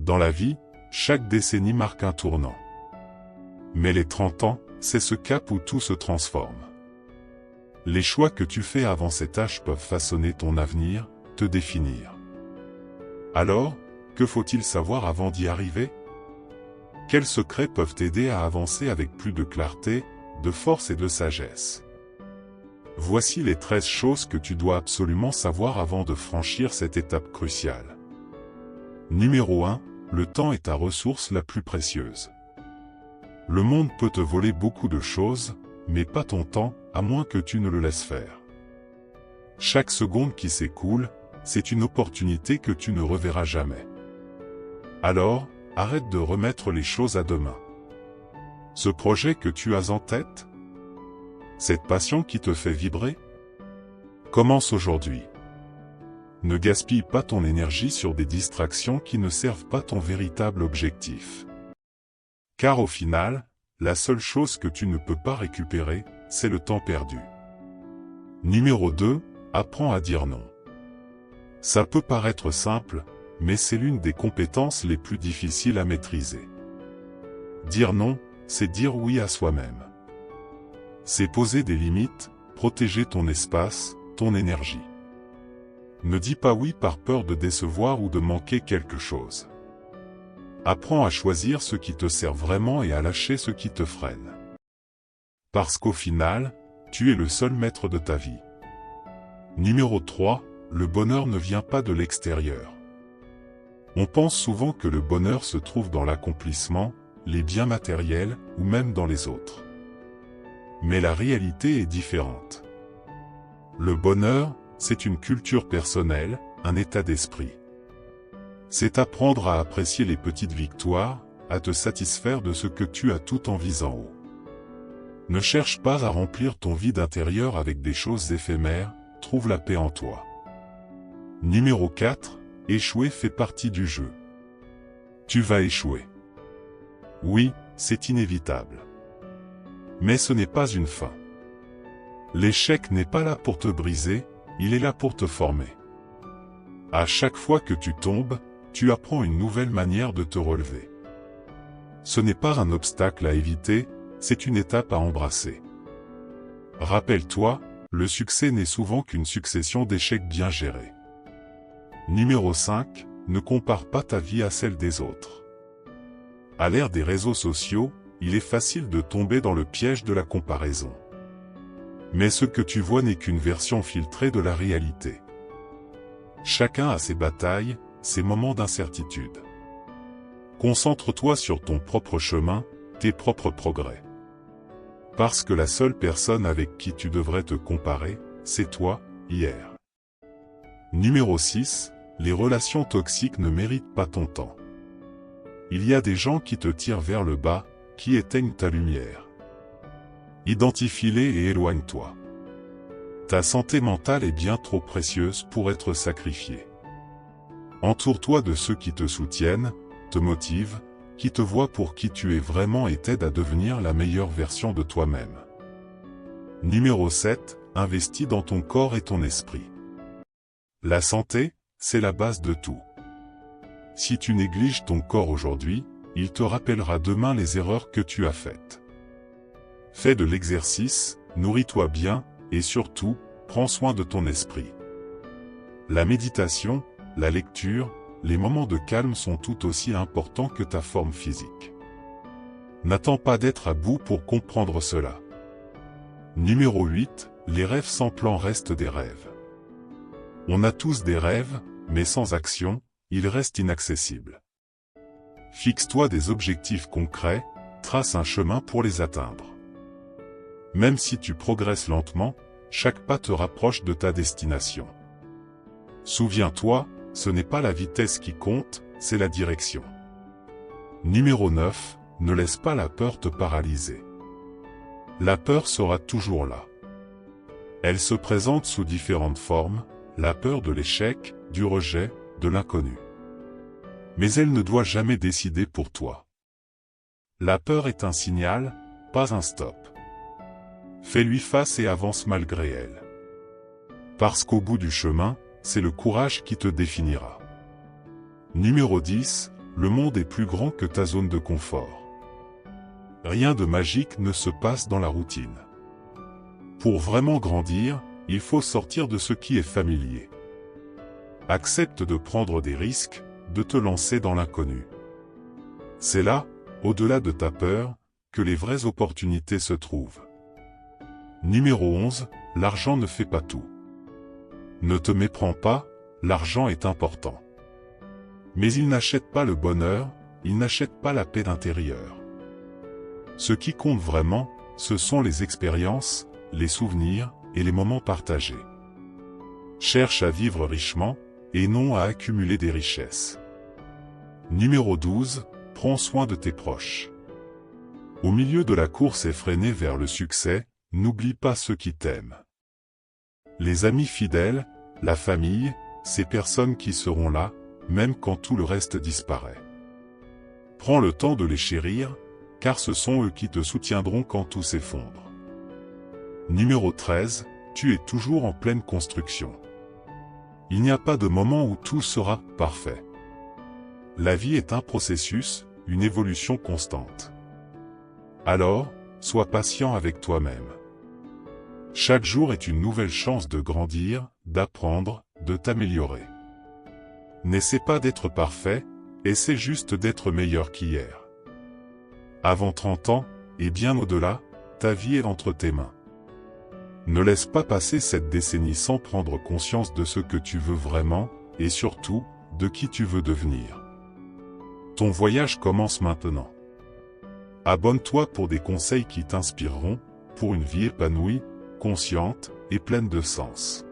Dans la vie, chaque décennie marque un tournant. Mais les 30 ans, c'est ce cap où tout se transforme. Les choix que tu fais avant cet âge peuvent façonner ton avenir, te définir. Alors, que faut-il savoir avant d'y arriver? Quels secrets peuvent t'aider à avancer avec plus de clarté, de force et de sagesse? Voici les 13 choses que tu dois absolument savoir avant de franchir cette étape cruciale. Numéro 1. Le temps est ta ressource la plus précieuse. Le monde peut te voler beaucoup de choses, mais pas ton temps, à moins que tu ne le laisses faire. Chaque seconde qui s'écoule, c'est une opportunité que tu ne reverras jamais. Alors, arrête de remettre les choses à demain. Ce projet que tu as en tête? Cette passion qui te fait vibrer? Commence aujourd'hui. Ne gaspille pas ton énergie sur des distractions qui ne servent pas ton véritable objectif. Car au final, la seule chose que tu ne peux pas récupérer, c'est le temps perdu. Numéro 2. Apprends à dire non. Ça peut paraître simple, mais c'est l'une des compétences les plus difficiles à maîtriser. Dire non, c'est dire oui à soi-même. C'est poser des limites, protéger ton espace, ton énergie. Ne dis pas oui par peur de décevoir ou de manquer quelque chose. Apprends à choisir ce qui te sert vraiment et à lâcher ce qui te freine. Parce qu'au final, tu es le seul maître de ta vie. Numéro 3. Le bonheur ne vient pas de l'extérieur. On pense souvent que le bonheur se trouve dans l'accomplissement, les biens matériels ou même dans les autres. Mais la réalité est différente. Le bonheur, c'est une culture personnelle, un état d'esprit. C'est apprendre à apprécier les petites victoires, à te satisfaire de ce que tu as tout en visant haut. Ne cherche pas à remplir ton vide intérieur avec des choses éphémères, trouve la paix en toi. Numéro 4. Échouer fait partie du jeu. Tu vas échouer. Oui, c'est inévitable. Mais ce n'est pas une fin. L'échec n'est pas là pour te briser, il est là pour te former. À chaque fois que tu tombes, tu apprends une nouvelle manière de te relever. Ce n'est pas un obstacle à éviter, c'est une étape à embrasser. Rappelle-toi, le succès n'est souvent qu'une succession d'échecs bien gérés. Numéro 5. Ne compare pas ta vie à celle des autres. À l'ère des réseaux sociaux, il est facile de tomber dans le piège de la comparaison. Mais ce que tu vois n'est qu'une version filtrée de la réalité. Chacun a ses batailles, ses moments d'incertitude. Concentre-toi sur ton propre chemin, tes propres progrès. Parce que la seule personne avec qui tu devrais te comparer, c'est toi, hier. Numéro 6. Les relations toxiques ne méritent pas ton temps. Il y a des gens qui te tirent vers le bas, qui éteignent ta lumière. Identifie-les et éloigne-toi. Ta santé mentale est bien trop précieuse pour être sacrifiée. Entoure-toi de ceux qui te soutiennent, te motivent, qui te voient pour qui tu es vraiment et t'aident à devenir la meilleure version de toi-même. Numéro 7. Investis dans ton corps et ton esprit. La santé, c'est la base de tout. Si tu négliges ton corps aujourd'hui, il te rappellera demain les erreurs que tu as faites. Fais de l'exercice, nourris-toi bien, et surtout, prends soin de ton esprit. La méditation, la lecture, les moments de calme sont tout aussi importants que ta forme physique. N'attends pas d'être à bout pour comprendre cela. Numéro 8. Les rêves sans plan restent des rêves. On a tous des rêves, mais sans action, ils restent inaccessibles. Fixe-toi des objectifs concrets, trace un chemin pour les atteindre. Même si tu progresses lentement, chaque pas te rapproche de ta destination. Souviens-toi, ce n'est pas la vitesse qui compte, c'est la direction. Numéro 9. Ne laisse pas la peur te paralyser. La peur sera toujours là. Elle se présente sous différentes formes, la peur de l'échec, du rejet, de l'inconnu. Mais elle ne doit jamais décider pour toi. La peur est un signal, pas un stop. Fais-lui face et avance malgré elle. Parce qu'au bout du chemin, c'est le courage qui te définira. Numéro 10. le monde est plus grand que ta zone de confort. Rien de magique ne se passe dans la routine. Pour vraiment grandir, il faut sortir de ce qui est familier. Accepte de prendre des risques, de te lancer dans l'inconnu. C'est là, au-delà de ta peur, que les vraies opportunités se trouvent. Numéro 11, l'argent ne fait pas tout. Ne te méprends pas, l'argent est important. Mais il n'achète pas le bonheur, il n'achète pas la paix intérieure. Ce qui compte vraiment, ce sont les expériences, les souvenirs et les moments partagés. Cherche à vivre richement, et non à accumuler des richesses. Numéro 12, prends soin de tes proches. Au milieu de la course effrénée vers le succès, n'oublie pas ceux qui t'aiment. Les amis fidèles, la famille, ces personnes qui seront là, même quand tout le reste disparaît. Prends le temps de les chérir, car ce sont eux qui te soutiendront quand tout s'effondre. Numéro 13, tu es toujours en pleine construction. Il n'y a pas de moment où tout sera parfait. La vie est un processus, une évolution constante. Alors, sois patient avec toi-même. Chaque jour est une nouvelle chance de grandir, d'apprendre, de t'améliorer. N'essaie pas d'être parfait, essaie juste d'être meilleur qu'hier. Avant 30 ans, et bien au-delà, ta vie est entre tes mains. Ne laisse pas passer cette décennie sans prendre conscience de ce que tu veux vraiment, et surtout, de qui tu veux devenir. Ton voyage commence maintenant. Abonne-toi pour des conseils qui t'inspireront, pour une vie épanouie, consciente et pleine de sens.